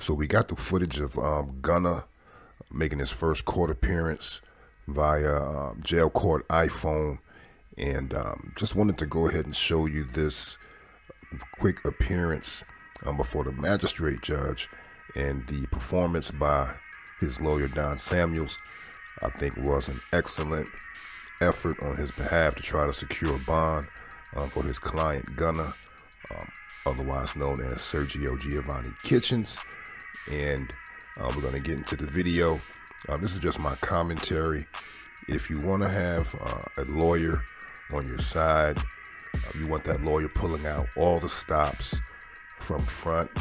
So we got the footage of Gunna making his first court appearance via jail court iPhone, and just wanted to go ahead and show you this quick appearance before the magistrate judge, and the performance by his lawyer Don Samuels, I think, was an excellent effort on his behalf to try to secure a bond for his client Gunna, otherwise known as Sergio Giovanni Kitchens. And we're going to get into the video. This is just my commentary. If you want to have a lawyer on your side, you want that lawyer pulling out all the stops from front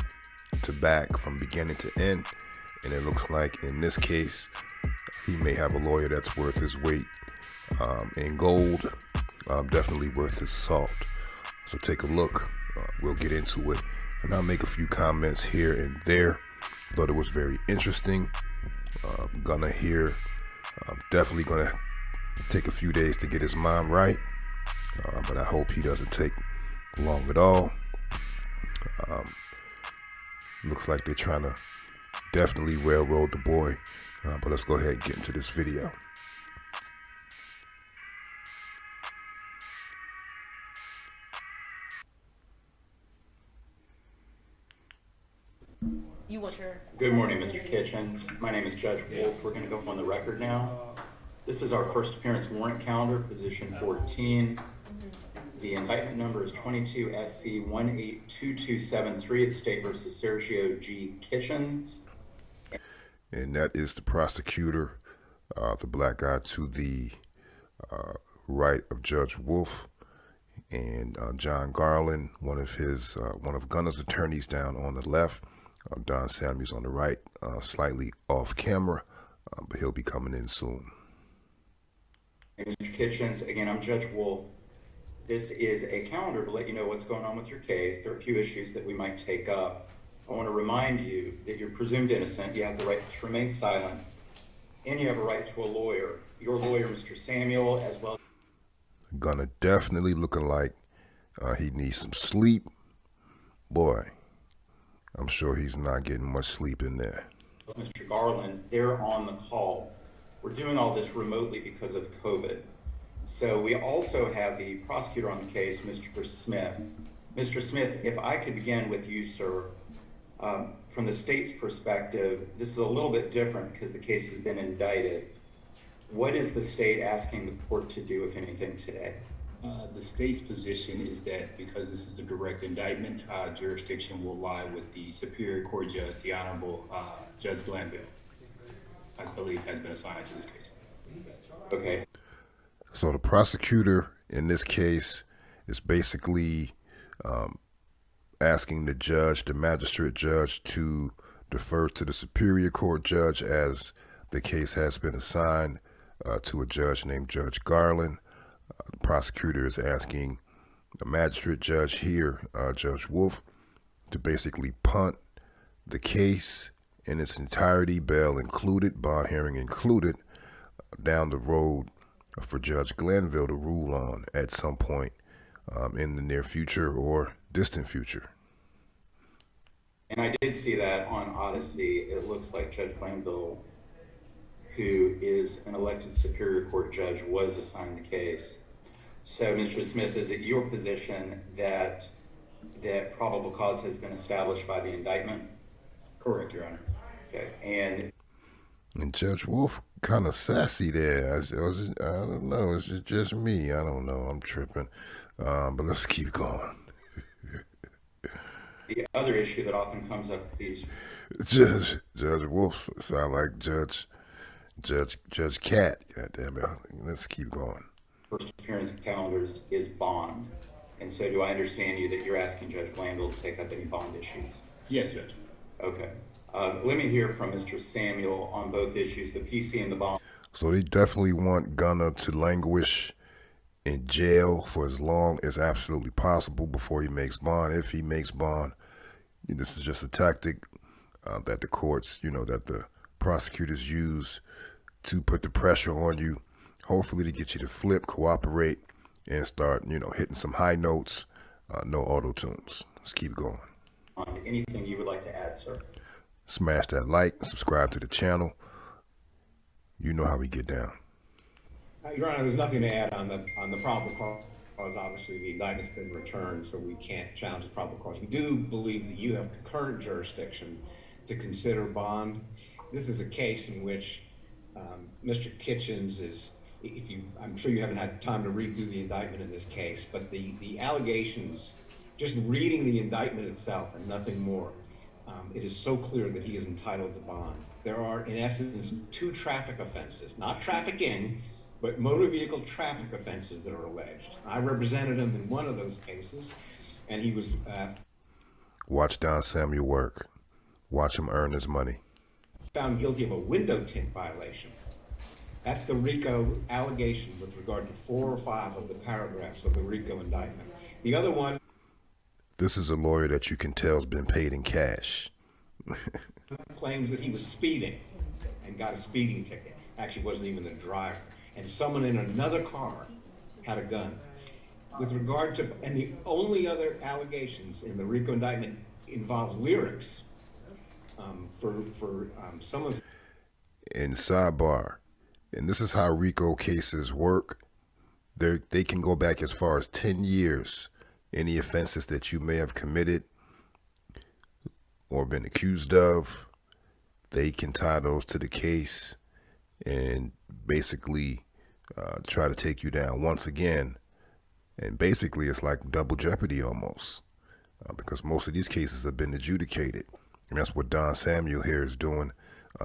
to back, from beginning to end. And it looks like in this case, he may have a lawyer that's worth his weight in gold, definitely worth his salt. So take a look. We'll get into it, and I'll make a few comments here and there. Thought it was very interesting. Gunna here, definitely gonna take a few days to get his mind right, but I hope he doesn't take long at all. Looks like they're trying to definitely railroad the boy, but let's go ahead and get into this video. Good morning, Mr. Kitchens. My name is Judge Wolf. We're going to go on the record now. This is our first appearance warrant calendar, position 14. The indictment number is 22 SC 182273, the state versus Sergio G. Kitchens. And that is the prosecutor, the black guy to the right of Judge Wolf, and John Garland, one of Gunna's attorneys, down on the left. Don Samuels on the right, slightly off camera, but he'll be coming in soon. Mr. Kitchens, again, I'm Judge Wolf. This is a calendar to let you know what's going on with your case. There are a few issues that we might take up. I want to remind you that you're presumed innocent. You have the right to remain silent, and you have a right to a lawyer. Your lawyer, Mr. Samuel, as well. Gunna definitely looking like he needs some sleep. Boy, I'm sure he's not getting much sleep in there. Mr. Garland, they're on the call. We're doing all this remotely because of COVID. So we also have the prosecutor on the case, Mr. Smith. Mr. Smith, if I could begin with you, sir. From the state's perspective, this is a little bit different because the case has been indicted. What is the state asking the court to do, if anything, today? The state's position is that because this is a direct indictment, jurisdiction will lie with the Superior Court Judge, the Honorable Judge Glanville, I believe has been assigned to this case. Okay. So the prosecutor in this case is basically asking the judge, the magistrate judge, to defer to the Superior Court Judge, as the case has been assigned to a judge named Judge Garland. The prosecutor is asking the magistrate judge here, Judge Wolf, to basically punt the case in its entirety, bail included, bond hearing included, down the road for Judge Glanville to rule on at some point in the near future or distant future. And I did see that on Odyssey. It looks like Judge Glanville, who is an elected Superior Court judge, was assigned the case. So, Mr. Smith, is it your position that probable cause has been established by the indictment? Correct, Your Honor. Okay, and Judge Wolf kind of sassy there. I don't know. Is it just me? I don't know. I'm tripping. But let's keep going. the other issue that often comes up with these... Judge Wolf sound like Judge Cat. God damn it. Let's keep going. First appearance calendars is bond. And so do I understand you that you're asking Judge Glanville to take up any bond issues? Yes, Judge. Okay. Let me hear from Mr. Samuel on both issues, the PC and the bond. So they definitely want Gunna to languish in jail for as long as absolutely possible before he makes bond. If he makes bond, this is just a tactic that the courts, that the prosecutors use to put the pressure on you, hopefully to get you to flip, cooperate, and start, hitting some high notes, no auto tunes. Let's keep going. Anything you would like to add, sir? Smash that like, subscribe to the channel. You know how we get down. Your Honor, there's nothing to add on the probable cause. Obviously, the indictment's been returned, so we can't challenge the probable cause. We do believe that you have concurrent jurisdiction to consider bond. This is a case in which Mr. Kitchens is, I'm sure you haven't had time to read through the indictment in this case, but the allegations, just reading the indictment itself and nothing more, it is so clear that he is entitled to bond. There are, in essence, 2 traffic offenses, not trafficking, but motor vehicle traffic offenses that are alleged. I represented him in one of those cases, and he was... Watch Don Samuel work. Watch him earn his money. Found guilty of a window tint violation. That's the RICO allegation with regard to 4 or 5 of the paragraphs of the RICO indictment. The other one... This is a lawyer that you can tell has been paid in cash. claims that he was speeding and got a speeding ticket. Actually wasn't even the driver. And someone in another car had a gun. With regard to, and the only other allegations in the RICO indictment involve lyrics for some of... In sidebar, and this is how RICO cases work. They can go back as far as 10 years. Any offenses that you may have committed or been accused of, they can tie those to the case and basically try to take you down once again. And basically it's like double jeopardy almost, because most of these cases have been adjudicated. And that's what Don Samuel here is doing,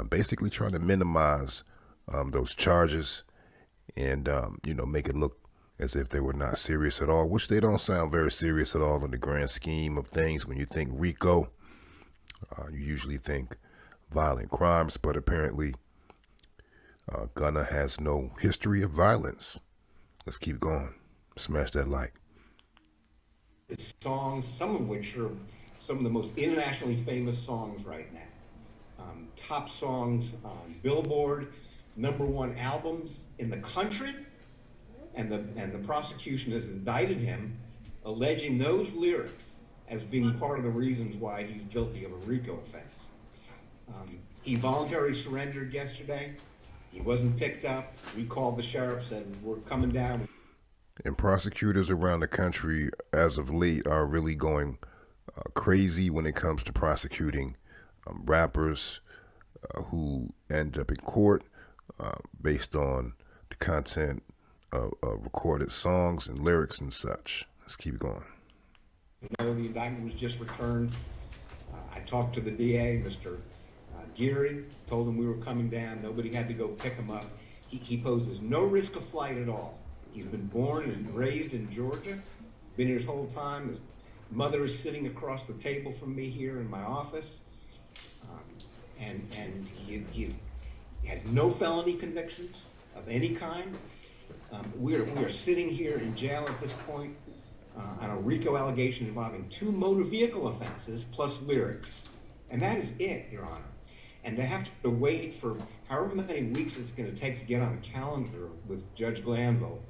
basically trying to minimize those charges and, make it look as if they were not serious at all, which they don't sound very serious at all in the grand scheme of things. When you think RICO, you usually think violent crimes, but apparently Gunna has no history of violence. Let's keep going. Smash that like. Songs, some of which are some of the most internationally famous songs right now. Top songs on Billboard, #1 albums in the country, and the prosecution has indicted him, alleging those lyrics as being part of the reasons why he's guilty of a RICO offense. He voluntarily surrendered yesterday. He wasn't picked up. We called the sheriff, said we're coming down. And prosecutors around the country as of late are really going crazy when it comes to prosecuting rappers who end up in court based on the content of recorded songs and lyrics and such. Let's keep going. The indictment was just returned. I talked to the DA, Mr. Geary, told him we were coming down. Nobody had to go pick him up. He poses no risk of flight at all. He's been born and raised in Georgia, been here his whole time. His mother is sitting across the table from me here in my office. And he has no felony convictions of any kind. We are sitting here in jail at this point on a RICO allegation involving 2 motor vehicle offenses plus lyrics. And that is it, Your Honor. And they have to wait for however many weeks it's going to take to get on a calendar with Judge Glanville,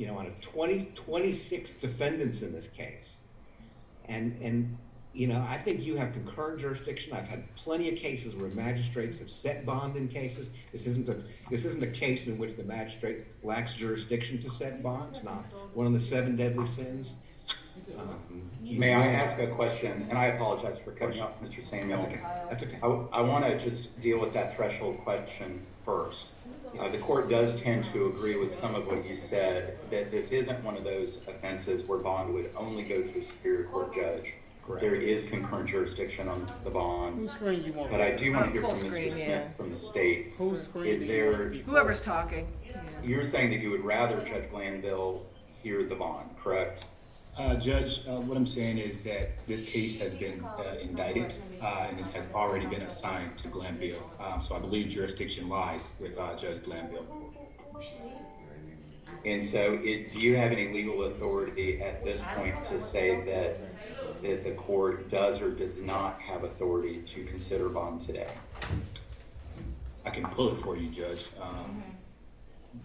on a 26 defendants in this case. And I think you have concurrent jurisdiction. I've had plenty of cases where magistrates have set bond in cases. This isn't a case in which the magistrate lacks jurisdiction to set bond. It's not one of the 7 deadly sins. May I ask a question? And I apologize for cutting off Mr. Samuel. That's okay. I want to just deal with that threshold question first. The court does tend to agree with some of what you said, that this isn't one of those offenses where bond would only go to a superior court judge. Correct. There is concurrent jurisdiction on the bond. Whose screen you want? But I do want to hear from Full Mr. screen, Smith yeah. from the state. Whose screen Is do you there, want before? Whoever's talking. you're saying that you would rather Judge Glanville hear the bond, correct? Judge, what I'm saying is that this case has been indicted, and this has already been assigned to Glanville. So I believe jurisdiction lies with Judge Glanville. And so do you have any legal authority at this point to say that the court does or does not have authority to consider bond today? I can pull it for you, Judge.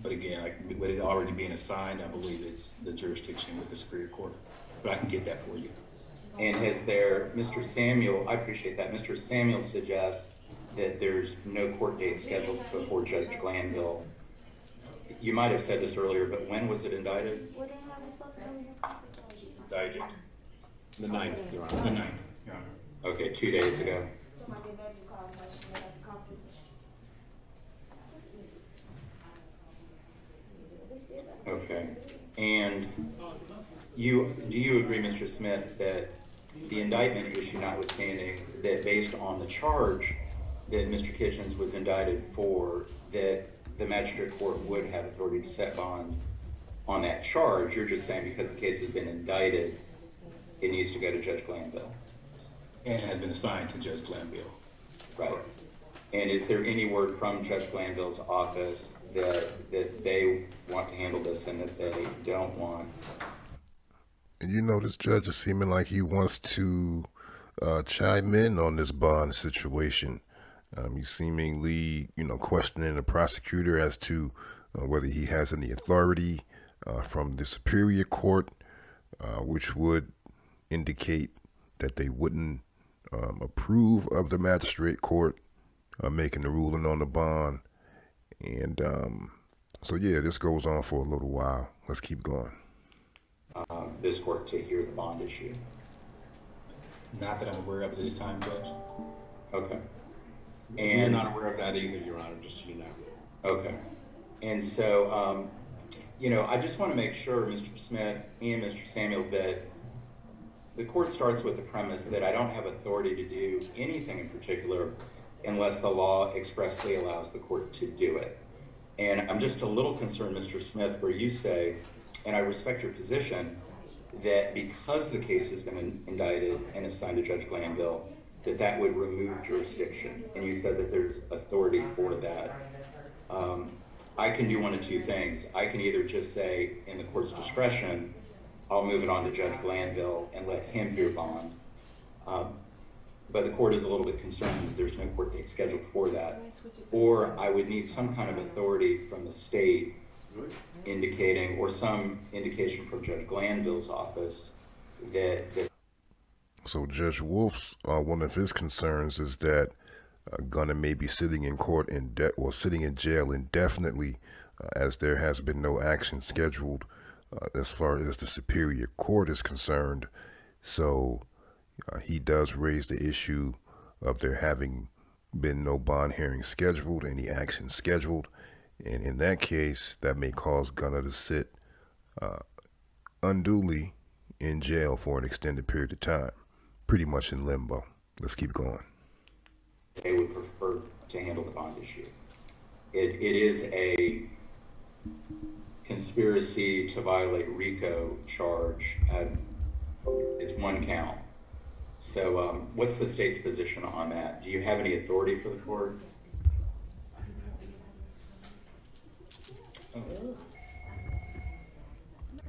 But again, with it already being assigned, I believe it's the jurisdiction with the Superior Court. But I can get that for you. And has there, Mr. Samuel, I appreciate that, Mr. Samuel suggests that there's no court date scheduled before Judge Glanville. You might have said this earlier, but when was it indicted? Indicted. The 9th, Your The Honor. 9th, Your Honor. Okay, 2 days ago. Okay, and do you agree, Mr. Smith, that the indictment issue notwithstanding, that based on the charge that Mr. Kitchens was indicted for, that the magistrate court would have authority to set bond on that charge? You're just saying because the case has been indicted, it needs to go to Judge Glanville. And has been assigned to Judge Glanville. Right. And is there any word from Judge Glanville's office that they want to handle this and that they don't want? And you know, this judge is seeming like he wants to chime in on this bond situation. He's seemingly, questioning the prosecutor as to whether he has any authority from the superior court, which would indicate that they wouldn't approve of the magistrate court making the ruling on the bond. And so, yeah, this goes on for a little while. Let's keep going. This court to hear the bond issue. Not that I'm aware of at this time, Judge. Okay. We're And not aware of that either, Your Honor, just so you know. okay. And so, I just want to make sure, Mr. Smith and Mr. Samuel, that the court starts with the premise that I don't have authority to do anything in particular unless the law expressly allows the court to do it. And I'm just a little concerned, Mr. Smith, where you say, and I respect your position, that because the case has been indicted and assigned to Judge Glanville, that would remove jurisdiction. And you said that there's authority for that. I can do one of two things. I can either just say, in the court's discretion, I'll move it on to Judge Glanville and let him hear bond. But the court is a little bit concerned that there's no court date scheduled for that. Or I would need some kind of authority from the state indicating, or some indication from Judge Glanville's office that So Judge Wolf's one of his concerns is that Gunna may be sitting in court or sitting in jail indefinitely, as there has been no action scheduled as far as the superior court is concerned. So he does raise the issue of there having been no bond hearing scheduled, any action scheduled, and in that case, that may cause Gunna to sit unduly in jail for an extended period of time, pretty much in limbo. Let's keep going. they would prefer to handle the bond issue. It is a conspiracy to violate RICO charge. It's one count. So what's the state's position on that? Do you have any authority for the court?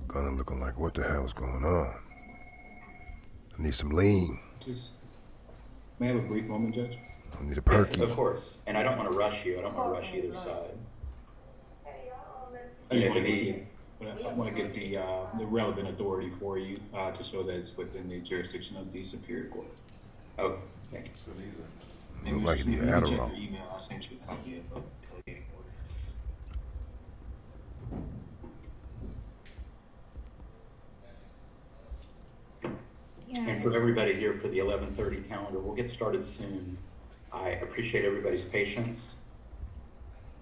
Gunna looking like, what the hell's going on? I need some lean. Just, may I have a brief moment, Judge? I need a perky. Of course. And I don't want to rush you. I don't want to rush either side. I just Yeah, want to the- get, I want to get the relevant authority for you to show that it's within the jurisdiction of the Superior Court. Oh, thank you. Look like you need an Let me check Adderall. your email. I sent you a copy of delegating order. And for everybody here for the 11:30 calendar, we'll get started soon. I appreciate everybody's patience.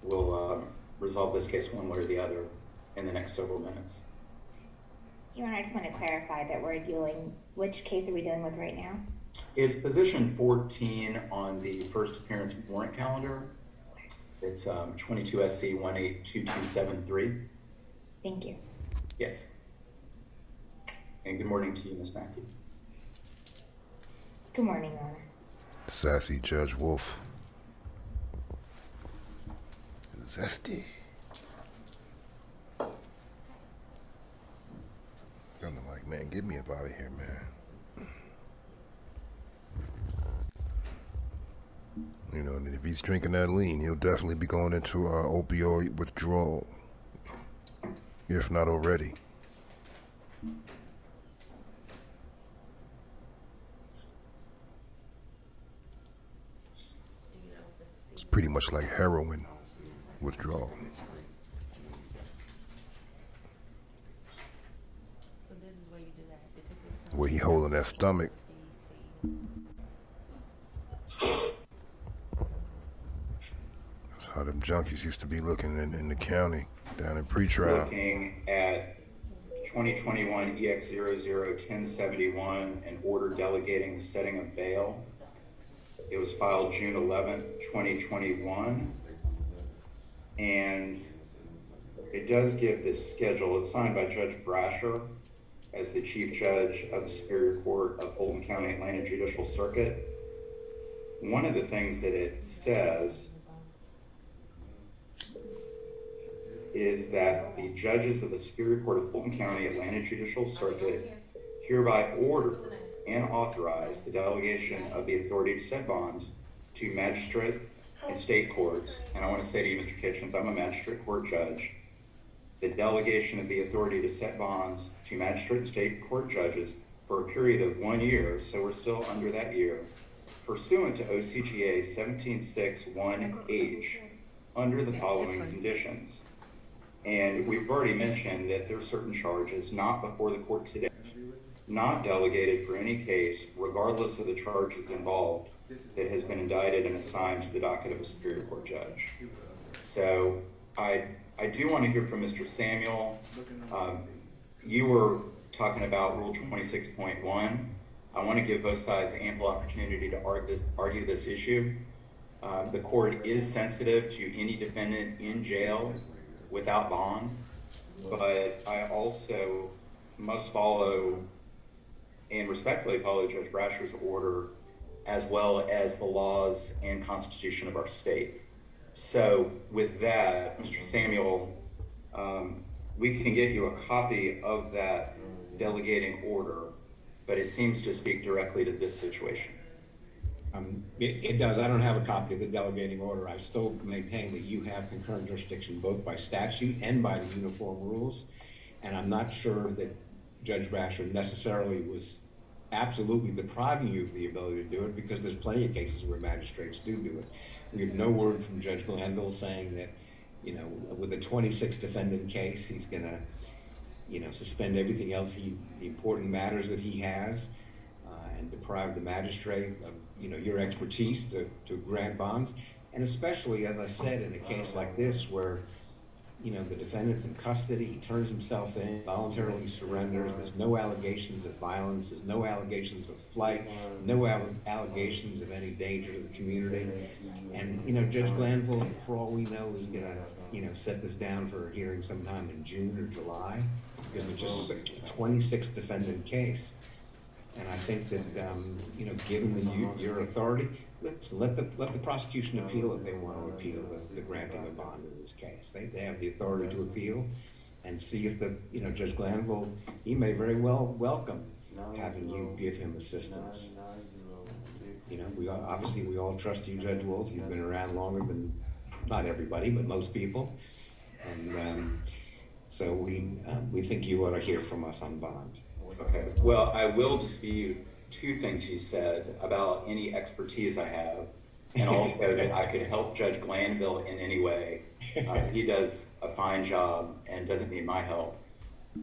We'll resolve this case one way or the other in the next several minutes. Your Honor, I just want to clarify that which case are we dealing with right now? It's position 14 on the first appearance warrant calendar. It's 22 SC 182273. Thank you. Yes. And good morning to you, Ms. Mackey. Good morning, Your Honor. Sassy Judge Wolf. Zesty. Gunna like, man, get me up out of here, man. You know, and if he's drinking that lean, he'll definitely be going into opioid withdrawal, if not already. pretty much like heroin withdrawal. Where he holding that stomach. That's how them junkies used to be looking in the county down in pretrial. Looking at 2021 EX001071, an order delegating the setting of bail. It was filed June 11th, 2021. And it does give this schedule. It's signed by Judge Brasher as the Chief Judge of the Superior Court of Fulton County, Atlanta Judicial Circuit. One of the things that it says is that the judges of the Superior Court of Fulton County, Atlanta Judicial Circuit hereby order and authorize the delegation of the authority to set bonds to magistrate and state courts. And I want to say to you, Mr. Kitchens, I'm a magistrate court judge. The delegation of the authority to set bonds to magistrate and state court judges for a period of 1 year, so we're still under that year, pursuant to OCGA 176(1)H, under the following conditions. And we've already mentioned that there are certain charges not before the court today, not delegated for any case, regardless of the charges involved, that has been indicted and assigned to the docket of a Superior Court judge. So I do want to hear from Mr. Samuel. You were talking about Rule 26.1. I want to give both sides ample opportunity to argue this issue. The court is sensitive to any defendant in jail without bond, but I also must follow and respectfully follow Judge Brasher's order, as well as the laws and constitution of our state. So with that, Mr. Samuel, we can get you a copy of that delegating order, but it seems to speak directly to this situation. It does. I don't have a copy of the delegating order. I still maintain that you have concurrent jurisdiction both by statute and by the uniform rules. And I'm not sure that Judge Brasher necessarily was absolutely depriving you of the ability to do it, because there's plenty of cases where magistrates do it. We have no word from Judge Glanville saying that, you know, with a 26 defendant case, he's gonna, you know, suspend everything else, the important matters that he has, and deprive the magistrate of, you know, your expertise to grant bonds. And especially, as I said, in a case like this where, you know, the defendant's in custody, he turns himself in, voluntarily surrenders, there's no allegations of violence, there's no allegations of flight, no allegations of any danger to the community. And, you know, Judge Glanville, for all we know, is gonna, you know, set this down for a hearing sometime in June or July, because it's just a 26 defendant case. And I think that, you know, given your authority, let the prosecution appeal if they want to appeal the granting of bond in this case. They have the authority to appeal, and see if you know, Judge Glanville, he may very well welcome having you give him assistance. You know, we all trust you, Judge Wolf. You've been around longer than, not everybody, but most people. And so we think you ought to hear from us on bond. Okay, well, I will dispute two things you said about any expertise I have, and also that I could help Judge Glanville in any way. He does a fine job and doesn't need my help.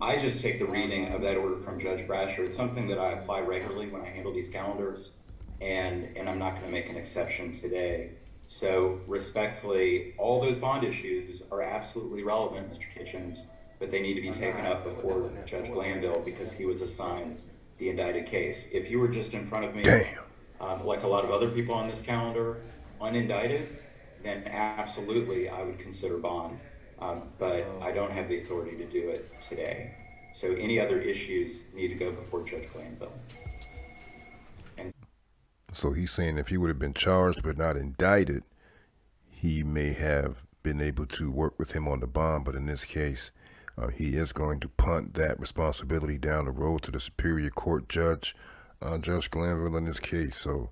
I just take the reading of that order from Judge Brasher. It's something that I apply regularly when I handle these calendars, and I'm not going to make an exception today. So respectfully, all those bond issues are absolutely relevant, Mr. Kitchens, but they need to be taken up before Judge Glanville, because he was assigned the indicted case. If you were just in front of me, like a lot of other people on this calendar, unindicted, then absolutely I would consider bond. But I don't have the authority to do it today. So any other issues need to go before Judge Glanville. So he's saying if he would have been charged but not indicted, he may have been able to work with him on the bond. But in this case, he is going to punt that responsibility down the road to the Superior Court judge, Judge Glanville, in this case. So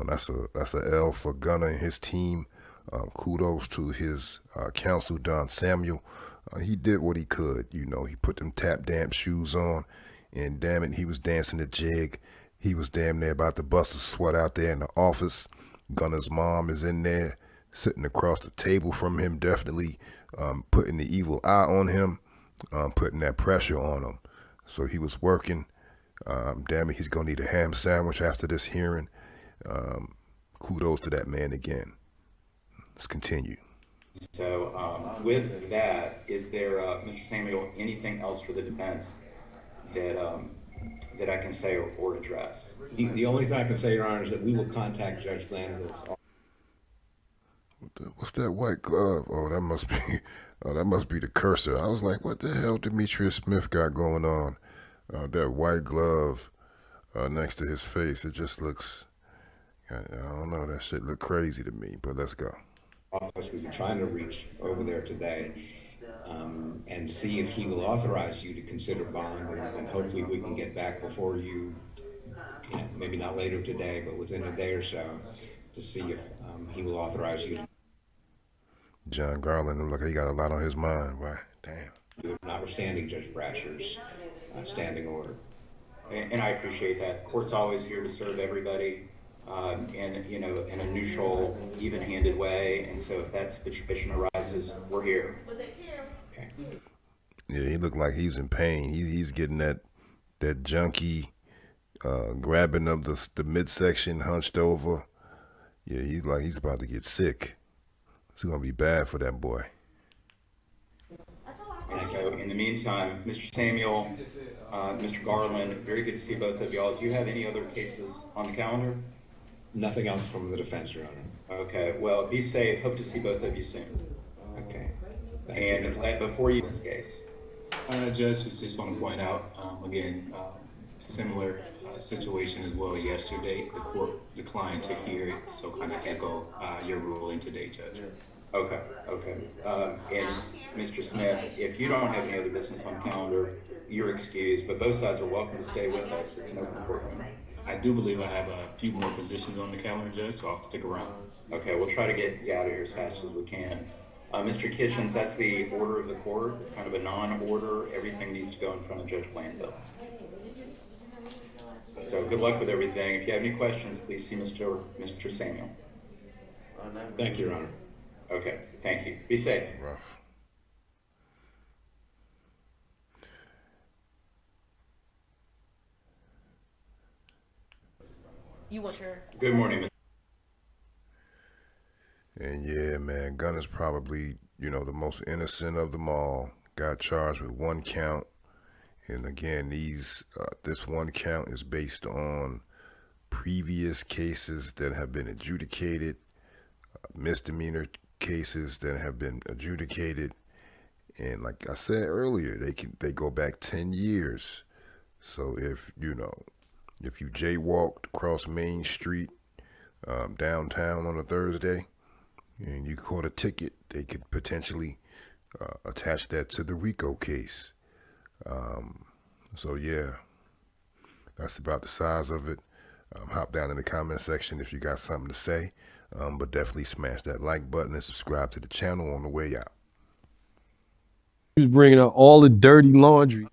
that's a L for Gunna and his team. Kudos to his counsel, Don Samuel. He did what he could. You know, he put them tap damp shoes on, and damn it, he was dancing the jig. He was damn near about to bust a sweat out there in the office. Gunna's mom is in there sitting across the table from him, definitely putting the evil eye on him, putting that pressure on him. So he was working. Damn it, he's going to need a ham sandwich after this hearing. Kudos to that man again. Let's continue. So with that, is there, Mr. Samuel, anything else for the defense that that I can say or address? The only thing I can say, Your Honor, is that we will contact Judge Glanville's. What's that white glove? Oh, that must be. Oh, that must be the cursor. I was like, what the hell Demetrius Smith got going on? That white glove next to his face. It just looks. I don't know. That shit look crazy to me. But let's go. Office, we've been trying to reach over there today and see if he will authorize you to consider bond, and hopefully we can get back before you, maybe not later today, but within a day or so, to see if he will authorize you to John Garland look like he got a lot on his mind. Why? Damn. do it, notwithstanding Judge Brasher's standing order. And I appreciate that. Court's always here to serve everybody. In in a neutral, even-handed way, and so if that situation arises, we're here. Okay. Yeah, he looked like he's in pain. He's getting that junkie grabbing of the midsection, hunched over. Yeah, he's about to get sick. It's gonna be bad for that boy. And so in the meantime, Mr. Samuel, Mr. Garland, very good to see both of y'all. Do you have any other cases on the calendar? Nothing else from the defense, Your Honor. Okay, well, be safe. Hope to see both of you soon. Okay. Thank you. And before you this case. Judge, just want to point out, again, similar situation as well yesterday. The court declined to hear it, so kind of echo your ruling today, Judge. Okay. And Mr. Smith, if you don't have any other business on the calendar, you're excused, but both sides are welcome to stay with us. It's an open courtroom. I do believe I have a few more positions on the calendar, Judge, so I'll stick around. Okay, we'll try to get you out of here as fast as we can. Mr. Kitchens, that's the order of the court. It's kind of a non-order. Everything needs to go in front of Judge Glanville. So good luck with everything. If you have any questions, please see Mr. Samuel. Thank you, Your Honor. Okay, thank you. Be safe. Rough. You want your... Good morning, Mr. And yeah, man, Gunna's probably, the most innocent of them all. Got charged with one count. And again, this one count is based on previous cases that have been adjudicated, misdemeanor cases that have been adjudicated. And like I said earlier, they go back 10 years. So if you jaywalked across Main Street downtown on a Thursday and you caught a ticket, they could potentially attach that to the RICO case. So yeah, that's about the size of it. Hop down in the comment section if you got something to say, but definitely smash that like button and subscribe to the channel on the way out. He was bringing out all the dirty laundry.